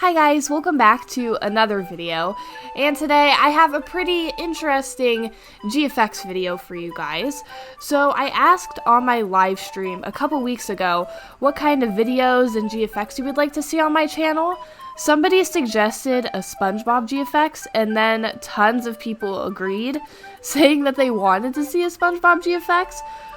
Hi guys, welcome back to another video, and today I have a pretty interesting GFX video for you guys. So I asked on my live stream a couple weeks ago what kind of videos and GFX you would like to see on my channel. Somebody suggested a SpongeBob GFX, and then tons of people agreed, saying that they wanted to see a SpongeBob GFX,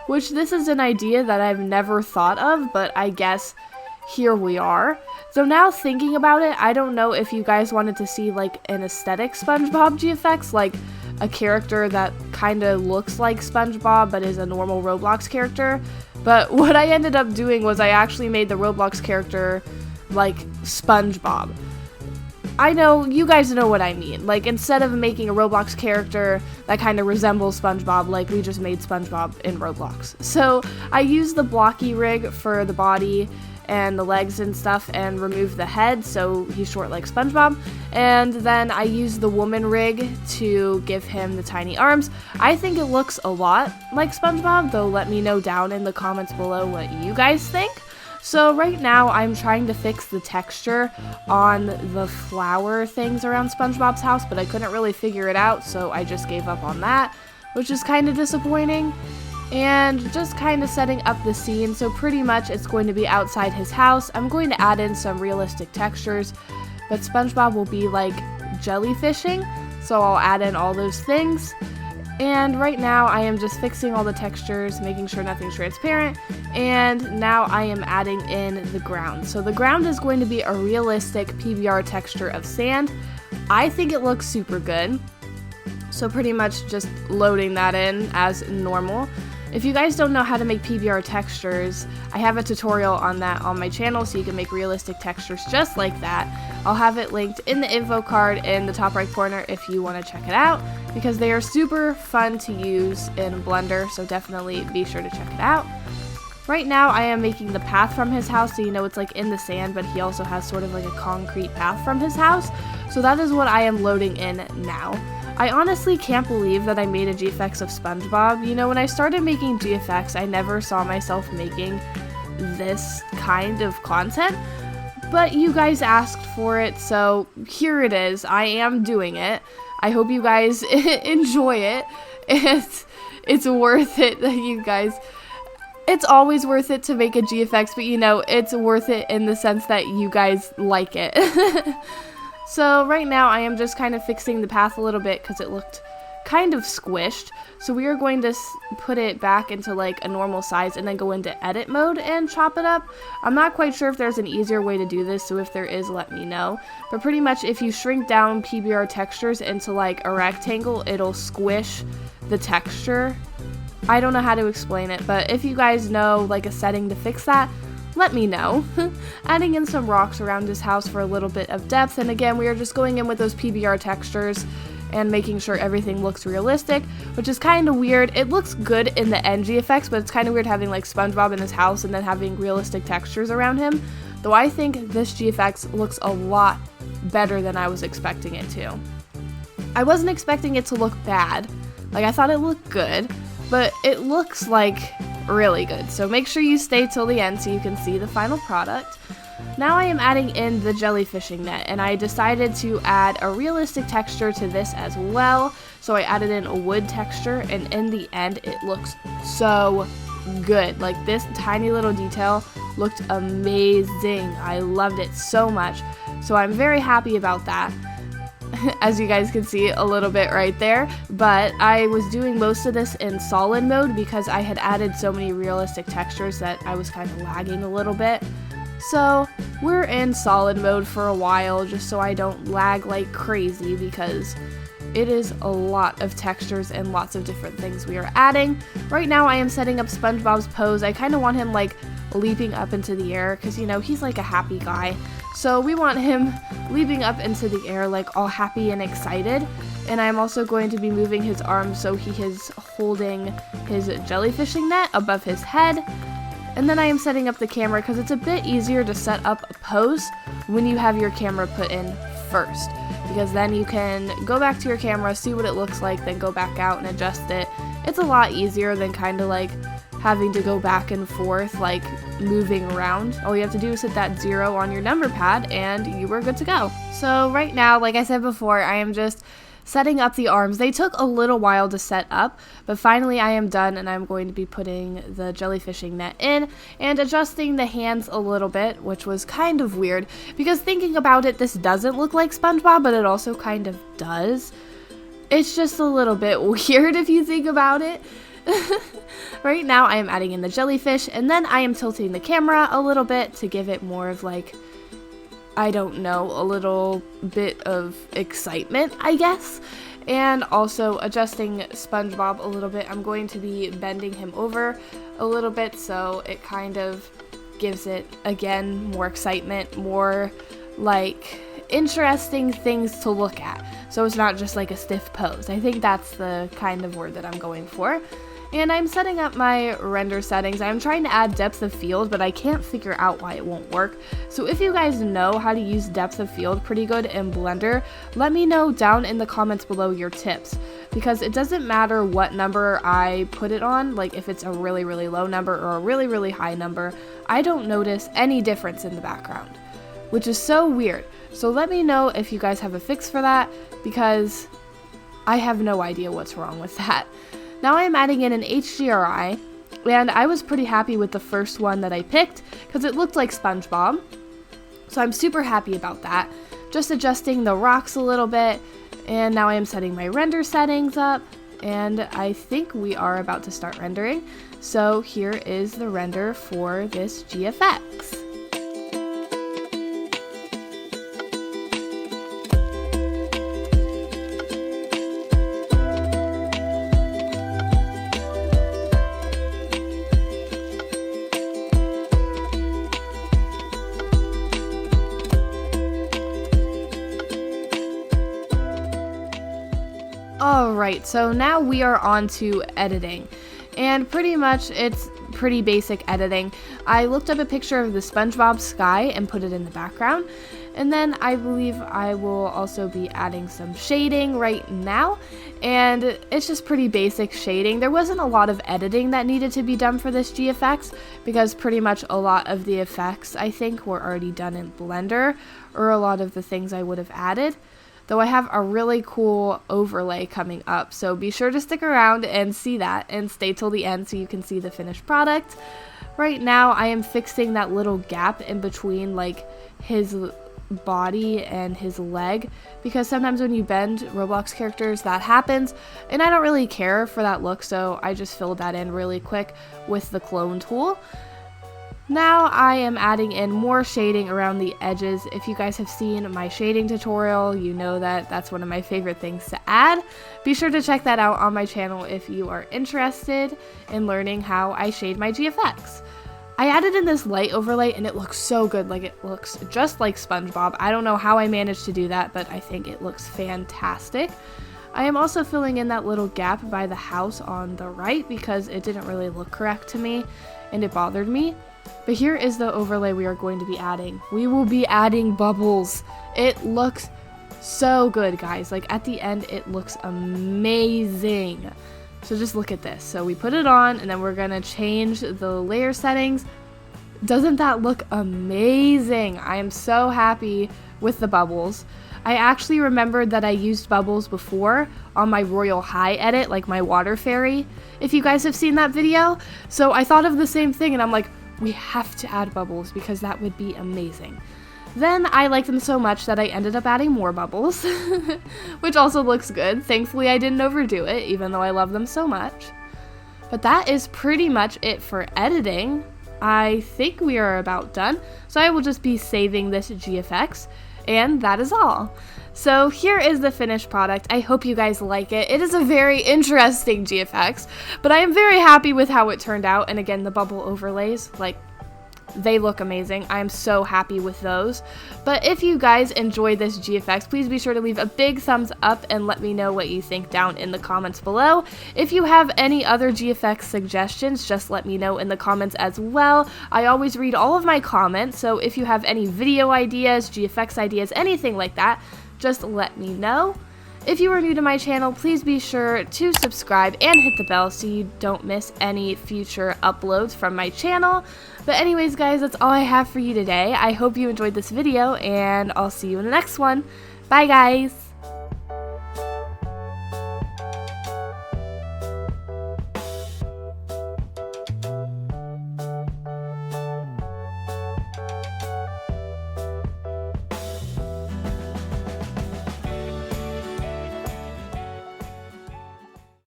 which this is an idea that I've never thought of, but I guess here we are. So now thinking about it, I don't know if you guys wanted to see like an aesthetic SpongeBob GFX, like a character that kind of looks like SpongeBob but is a normal Roblox character. But what I ended up doing was I actually made the Roblox character like SpongeBob. I know, you guys know what I mean. Like, instead of making a Roblox character that kind of resembles SpongeBob, like, we just made SpongeBob in Roblox. So I used the blocky rig for the body and the legs and stuff, and remove the head so he's short like SpongeBob, and then I used the woman rig to give him the tiny arms. I think it looks a lot like SpongeBob, though let me know down in the comments below what you guys think. So right now I'm trying to fix the texture on the flower things around SpongeBob's house, but I couldn't really figure it out, so I just gave up on that, which is kind of disappointing. And just kind of setting up the scene, so pretty much it's going to be outside his house. I'm going to add in some realistic textures, but SpongeBob will be like jellyfishing, so I'll add in all those things. And right now I am just fixing all the textures, making sure nothing's transparent, and now I am adding in the ground. So the ground is going to be a realistic PBR texture of sand. I think it looks super good, so pretty much just loading that in as normal. If you guys don't know how to make PBR textures, I have a tutorial on that on my channel, so you can make realistic textures just like that. I'll have it linked in the info card in the top right corner if you want to check it out, because they are super fun to use in Blender, so definitely be sure to check it out. Right now I am making the path from his house, so you know it's like in the sand, but he also has sort of like a concrete path from his house, so that is what I am loading in now. I honestly can't believe that I made a GFX of SpongeBob. You know, when I started making GFX, I never saw myself making this kind of content, but you guys asked for it, so here it is. I am doing it. I hope you guys enjoy it. It's worth it that you guys... It's always worth it to make a GFX, but you know, it's worth it in the sense that you guys like it. So right now I am just kind of fixing the path a little bit because it looked kind of squished. So we are going to put it back into like a normal size and then go into edit mode and chop it up. I'm not quite sure if there's an easier way to do this, so if there is, let me know. But pretty much if you shrink down PBR textures into like a rectangle, it'll squish the texture. I don't know how to explain it, but if you guys know like a setting to fix that, let me know. Adding in some rocks around his house for a little bit of depth, and again we are just going in with those PBR textures and making sure everything looks realistic, which is kind of weird. It looks good in the end GFX, but it's kind of weird having like SpongeBob in his house and then having realistic textures around him, though I think this GFX looks a lot better than I was expecting it to. I wasn't expecting it to look bad. Like, I thought it looked good, but it looks like really good, so make sure you stay till the end so you can see the final product. Now I am adding in the jellyfishing net, and I decided to add a realistic texture to this as well, so I added in a wood texture, and in the end it looks so good. Like, this tiny little detail looked amazing. I loved it so much, so I'm very happy about that. As you guys can see a little bit right there, but I was doing most of this in solid mode because I had added so many realistic textures that I was kind of lagging a little bit. So we're in solid mode for a while just so I don't lag like crazy, because it is a lot of textures and lots of different things we are adding. Right now I am setting up SpongeBob's pose. I kind of want him like leaping up into the air because, you know, he's like a happy guy. So we want him leaping up into the air like all happy and excited. And I'm also going to be moving his arms so he is holding his jellyfishing net above his head. And then I am setting up the camera because it's a bit easier to set up a pose when you have your camera put in first, because then you can go back to your camera, see what it looks like, then go back out and adjust it. It's a lot easier than kind of like having to go back and forth like moving around. All you have to do is hit that 0 on your number pad and you are good to go. So right now, like I said before, I am just setting up the arms. They took a little while to set up, but finally I am done, and I'm going to be putting the jellyfishing net in and adjusting the hands a little bit, which was kind of weird because thinking about it, this doesn't look like SpongeBob, but it also kind of does. It's just a little bit weird if you think about it. Right now I am adding in the jellyfish, and then I am tilting the camera a little bit to give it more of like, I don't know, a little bit of excitement, I guess. And also adjusting SpongeBob a little bit. I'm going to be bending him over a little bit so it kind of gives it, again, more excitement, more like interesting things to look at. So it's not just like a stiff pose. I think that's the kind of word that I'm going for. And I'm setting up my render settings. I'm trying to add depth of field, but I can't figure out why it won't work. So if you guys know how to use depth of field pretty good in Blender, let me know down in the comments below your tips. Because it doesn't matter what number I put it on, like if it's a really, really low number or a really, really high number, I don't notice any difference in the background, which is so weird. So let me know if you guys have a fix for that, because I have no idea what's wrong with that. Now I am adding in an HDRI, and I was pretty happy with the first one that I picked because it looked like SpongeBob. So I'm super happy about that. Just adjusting the rocks a little bit, and now I am setting my render settings up, and I think we are about to start rendering. So here is the render for this GFX. Alright, so now we are on to editing, and pretty much it's pretty basic editing. I looked up a picture of the SpongeBob sky and put it in the background, and then I believe I will also be adding some shading right now, and it's just pretty basic shading. There wasn't a lot of editing that needed to be done for this GFX because pretty much a lot of the effects I think were already done in Blender, or a lot of the things I would have added. Though I have a really cool overlay coming up, so be sure to stick around and see that, and stay till the end so you can see the finished product. Right now I am fixing that little gap in between like his body and his leg, because sometimes when you bend Roblox characters that happens, and I don't really care for that look, so I just filled that in really quick with the clone tool. Now I am adding in more shading around the edges. If you guys have seen my shading tutorial, you know that that's one of my favorite things to add. Be sure to check that out on my channel if you are interested in learning how I shade my GFX. I added in this light overlay and it looks so good, like it looks just like SpongeBob. I don't know how I managed to do that, but I think it looks fantastic. I am also filling in that little gap by the house on the right because it didn't really look correct to me and it bothered me. But here is the overlay we are going to be adding. We will be adding bubbles. It looks so good, guys. Like at the end, it looks amazing. So just look at this. So we put it on and then we're gonna change the layer settings. Doesn't that look amazing? I am so happy with the bubbles. I actually remembered that I used bubbles before on my Royal High edit, like my water fairy, if you guys have seen that video. So I thought of the same thing and I'm like, we have to add bubbles because that would be amazing. Then I liked them so much that I ended up adding more bubbles, which also looks good. Thankfully I didn't overdo it, even though I love them so much. But that is pretty much it for editing. I think we are about done, so I will just be saving this GFX, and that is all. So here is the finished product. I hope you guys like it. It is a very interesting GFX, but I am very happy with how it turned out. And again, the bubble overlays, like, they look amazing. I am so happy with those. But if you guys enjoyed this GFX, please be sure to leave a big thumbs up and let me know what you think down in the comments below. If you have any other GFX suggestions, just let me know in the comments as well. I always read all of my comments, so if you have any video ideas, GFX ideas, anything like that, just let me know. If you are new to my channel, please be sure to subscribe and hit the bell so you don't miss any future uploads from my channel. But anyways, guys, that's all I have for you today. I hope you enjoyed this video, and I'll see you in the next one. Bye, guys!